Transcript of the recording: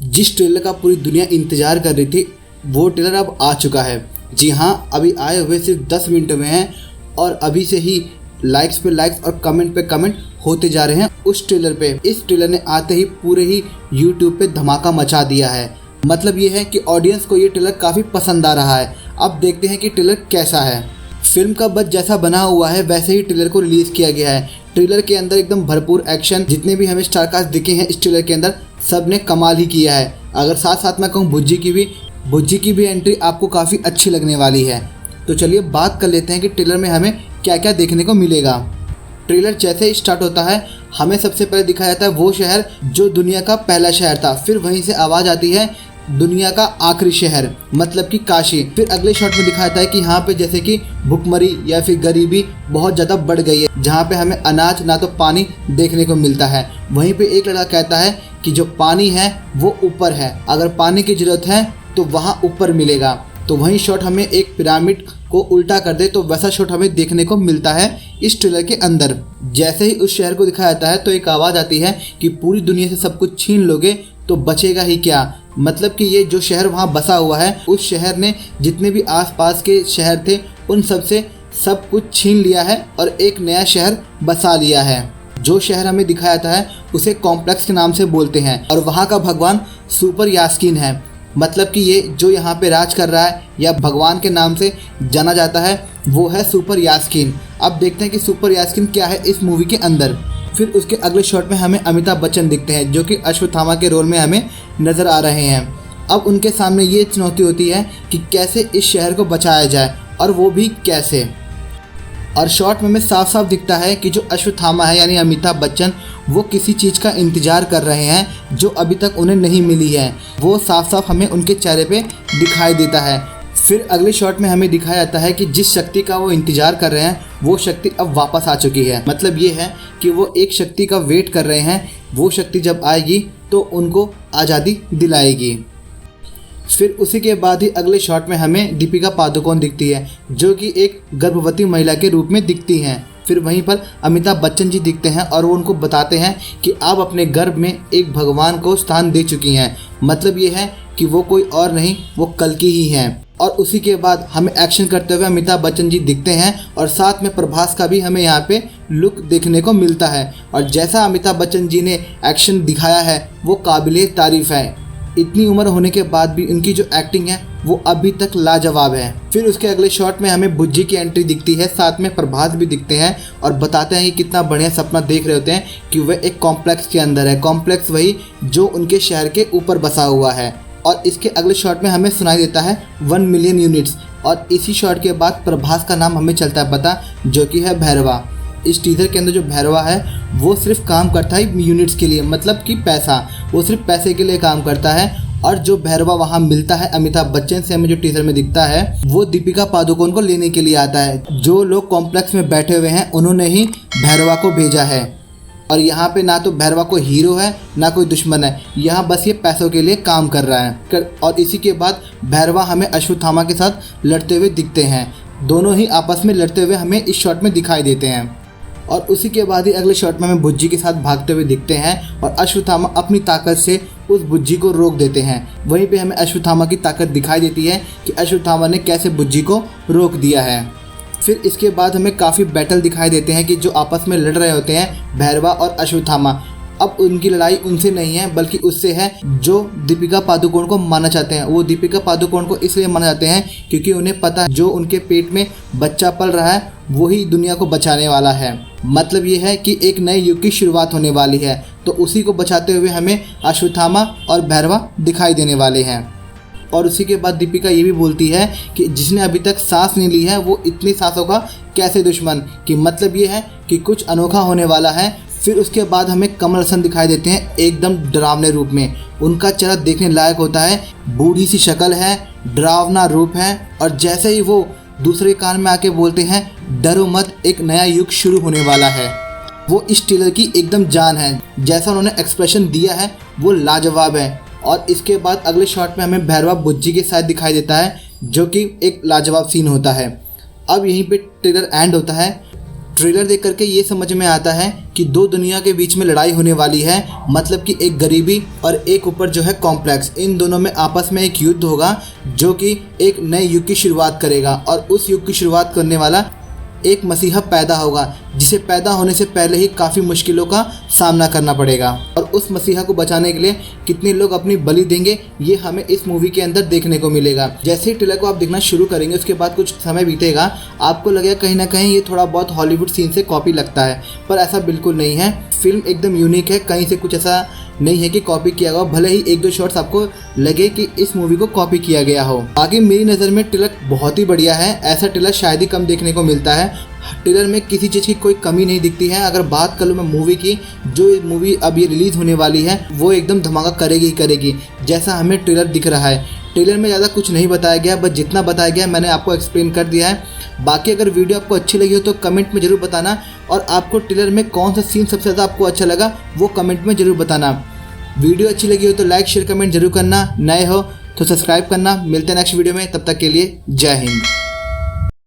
जिस ट्रेलर का पूरी दुनिया इंतज़ार कर रही थी वो ट्रेलर अब आ चुका है। जी हाँ, अभी आए हुए सिर्फ 10 मिनट में हैं और अभी से ही लाइक्स पे लाइक्स और कमेंट पे कमेंट होते जा रहे हैं उस ट्रेलर पे। इस ट्रेलर ने आते ही पूरे ही यूट्यूब पे धमाका मचा दिया है। मतलब ये है कि ऑडियंस को ये ट्रेलर काफ़ी पसंद आ रहा है। अब देखते हैं कि ट्रेलर कैसा है। फिल्म का बज जैसा बना हुआ है वैसे ही ट्रेलर को रिलीज़ किया गया है। ट्रेलर के अंदर एकदम भरपूर एक्शन, जितने भी हमें स्टारकास्ट दिखे हैं इस ट्रेलर के अंदर सब ने कमाल ही किया है। अगर साथ साथ मैं कहूँ बुज्जी की भी एंट्री आपको काफ़ी अच्छी लगने वाली है। तो चलिए बात कर लेते हैं कि ट्रेलर में हमें क्या क्या देखने को मिलेगा। ट्रेलर जैसे ही स्टार्ट होता है हमें सबसे पहले दिखाया जाता है वो शहर जो दुनिया का पहला शहर था। फिर वहीं से आवाज़ आती है दुनिया का आखिरी शहर, मतलब कि काशी। फिर अगले शॉट में दिखाया जाता है कि यहाँ पे जैसे कि भुखमरी या फिर गरीबी बहुत ज़्यादा बढ़ गई है, जहाँ पे हमें अनाज ना तो पानी देखने को मिलता है। वहीं पे एक लड़का कहता है कि जो पानी है वो ऊपर है, अगर पानी की ज़रूरत है तो वहाँ ऊपर मिलेगा। तो वहीं शॉट हमें एक पिरामिड को उल्टा कर दे तो वैसा शॉट हमें देखने को मिलता है इस ट्रेलर के अंदर। जैसे ही उस शहर को दिखाया जाता है तो एक आवाज़ आती है कि पूरी दुनिया से सब कुछ छीन लोगे तो बचेगा ही क्या। मतलब कि ये जो शहर वहाँ बसा हुआ है उस शहर ने जितने भी आसपास के शहर थे उन सब से सब कुछ छीन लिया है और एक नया शहर बसा लिया है। जो शहर हमें दिखाया जाता है उसे कॉम्प्लेक्स के नाम से बोलते हैं और वहाँ का भगवान सुपर यास्कीन है। मतलब कि ये जो यहाँ पे राज कर रहा है या भगवान के नाम से जाना जाता है वो है सुपर यास्कीन। अब देखते हैं कि सुपर यास्कीन क्या है इस मूवी के अंदर। फिर उसके अगले शॉट में हमें अमिताभ बच्चन दिखते हैं जो कि अश्वत्थामा के रोल में हमें नज़र आ रहे हैं। अब उनके सामने ये चुनौती होती है कि कैसे इस शहर को बचाया जाए और वो भी कैसे। और शॉट में हमें साफ साफ दिखता है कि जो अश्वत्थामा है यानी अमिताभ बच्चन वो किसी चीज़ का इंतज़ार कर रहे हैं जो अभी तक उन्हें नहीं मिली है। वो साफ साफ हमें उनके चेहरे पे दिखाई देता है। फिर अगले शॉट में हमें दिखाया जाता है कि जिस शक्ति का वो इंतज़ार कर रहे हैं वो शक्ति अब वापस आ चुकी है। मतलब ये है कि वो एक शक्ति का वेट कर रहे हैं, वो शक्ति जब आएगी तो उनको आज़ादी दिलाएगी। फिर उसी के बाद ही अगले शॉट में हमें दीपिका पादुकोण दिखती है जो कि एक गर्भवती महिला के रूप में दिखती हैं। फिर वहीं पर अमिताभ बच्चन जी दिखते हैं और वो उनको बताते हैं कि आप अपने गर्भ में एक भगवान को स्थान दे चुकी हैं। मतलब ये है कि वो कोई और नहीं, वो कल्कि ही हैं। और उसी के बाद हमें एक्शन करते हुए अमिताभ बच्चन जी दिखते हैं और साथ में प्रभास का भी हमें यहाँ पे लुक देखने को मिलता है। और जैसा अमिताभ बच्चन जी ने एक्शन दिखाया है वो काबिले तारीफ़ है। इतनी उम्र होने के बाद भी उनकी जो एक्टिंग है वो अभी तक लाजवाब है। फिर उसके अगले शॉट में हमें बुज्जी की एंट्री दिखती है, साथ में प्रभास भी दिखते हैं और बताते हैं कि कितना बढ़िया सपना देख रहे होते हैं कि वह एक कॉम्प्लेक्स के अंदर है। कॉम्प्लेक्स वही जो उनके शहर के ऊपर बसा हुआ है। और इसके अगले शॉट में हमें सुनाई देता है 1 मिलियन यूनिट्स और इसी शॉट के बाद प्रभास का नाम हमें चलता है पता, जो कि है भैरवा। इस टीजर के अंदर जो भैरवा है वो सिर्फ काम करता है यूनिट्स के लिए, मतलब कि पैसा, वो सिर्फ पैसे के लिए काम करता है। और जो भैरवा वहाँ मिलता है अमिताभ बच्चन से हमें जो टीजर में दिखता है वो दीपिका पादुकोण को लेने के लिए आता है। जो लोग कॉम्प्लेक्स में बैठे हुए हैं उन्होंने ही भैरवा को भेजा है। और यहाँ पे ना तो भैरवा कोई हीरो है ना कोई दुश्मन है, यहाँ बस ये पैसों के लिए काम कर रहा है। और इसी के बाद भैरवा हमें अश्वत्थामा के साथ लड़ते हुए दिखते हैं। दोनों ही आपस में लड़ते हुए हमें इस शॉट में दिखाई देते हैं। और उसी के बाद ही अगले शॉट में हमें बुज्जी के साथ भागते हुए दिखते हैं और अश्वत्थामा अपनी ताकत से उस बुज्जी को रोक देते हैं। वहीं पे हमें अश्वत्थामा की ताकत दिखाई देती है कि अश्वत्थामा ने कैसे बुज्जी को रोक दिया है। फिर इसके बाद हमें काफ़ी बैटल दिखाई देते हैं कि जो आपस में लड़ रहे होते हैं भैरवा और अश्वत्थामा। अब उनकी लड़ाई उनसे नहीं है बल्कि उससे है जो दीपिका पादुकोण को मारना चाहते हैं। वो दीपिका पादुकोण को इसलिए मारना चाहते हैं क्योंकि उन्हें पता है जो उनके पेट में बच्चा पल रहा है वही दुनिया को बचाने वाला है। मतलब ये है कि एक नए युग की शुरुआत होने वाली है, तो उसी को बचाते हुए हमें अश्वत्थामा और भैरवा दिखाई देने वाले हैं। और उसी के बाद दीपिका ये भी बोलती है कि जिसने अभी तक सांस नहीं ली है वो इतनी सांसों का कैसे दुश्मन, कि मतलब ये है कि कुछ अनोखा होने वाला है। फिर उसके बाद हमें कमल हसन दिखाई देते हैं एकदम डरावने रूप में। उनका चेहरा देखने लायक होता है, बूढ़ी सी शक्ल है, डरावना रूप है और जैसे ही वो दूसरे कान में आके बोलते हैं डरो मत, एक नया युग शुरू होने वाला है, वो इस ट्रेलर की एकदम जान है। जैसा उन्होंने एक्सप्रेशन दिया है वो लाजवाब है। और इसके बाद अगले शॉट में हमें भैरवा बुज्जी के साथ दिखाई देता है जो कि एक लाजवाब सीन होता है। अब यहीं पे ट्रेलर एंड होता है। ट्रेलर देख करके ये समझ में आता है कि दो दुनिया के बीच में लड़ाई होने वाली है, मतलब कि एक गरीबी और एक ऊपर जो है कॉम्प्लेक्स, इन दोनों में आपस में एक युद्ध होगा जो कि एक नए युग की शुरुआत करेगा। और उस युग की शुरुआत करने वाला एक मसीहा पैदा होगा जिसे पैदा होने से पहले ही काफ़ी मुश्किलों का सामना करना पड़ेगा। और उस मसीहा को बचाने के लिए कितने लोग अपनी बलि देंगे ये हमें इस मूवी के अंदर देखने को मिलेगा। जैसे ही ट्रेलर को आप देखना शुरू करेंगे उसके बाद कुछ समय बीतेगा, आपको लगेगा कहीं ना कहीं ये थोड़ा बहुत हॉलीवुड सीन से कॉपी लगता है, पर ऐसा बिल्कुल नहीं है। फिल्म एकदम यूनिक है, कहीं से कुछ ऐसा नहीं है कि कॉपी किया गया हो, भले ही एक दो शॉट्स आपको लगे कि इस मूवी को कॉपी किया गया हो। बाकी मेरी नज़र में ट्रेलर बहुत ही बढ़िया है, ऐसा ट्रेलर शायद ही कम देखने को मिलता है। ट्रेलर में किसी चीज़ की कोई कमी नहीं दिखती है। अगर बात कर लूँ मैं मूवी की, जो मूवी अब ये रिलीज़ होने वाली है वो एकदम धमाका करेगी ही करेगी, जैसा हमें ट्रेलर दिख रहा है। ट्रेलर में ज़्यादा कुछ नहीं बताया गया, बस जितना बताया गया मैंने आपको एक्सप्लेन कर दिया है। बाकी अगर वीडियो आपको अच्छी लगी हो तो कमेंट में ज़रूर बताना, और आपको ट्रेलर में कौन सा सीन सबसे ज़्यादा आपको अच्छा लगा वो कमेंट में ज़रूर बताना। वीडियो अच्छी लगी हो तो लाइक शेयर कमेंट जरूर करना, नए हो तो सब्सक्राइब करना। मिलते हैं नेक्स्ट वीडियो में, तब तक के लिए जय हिंद।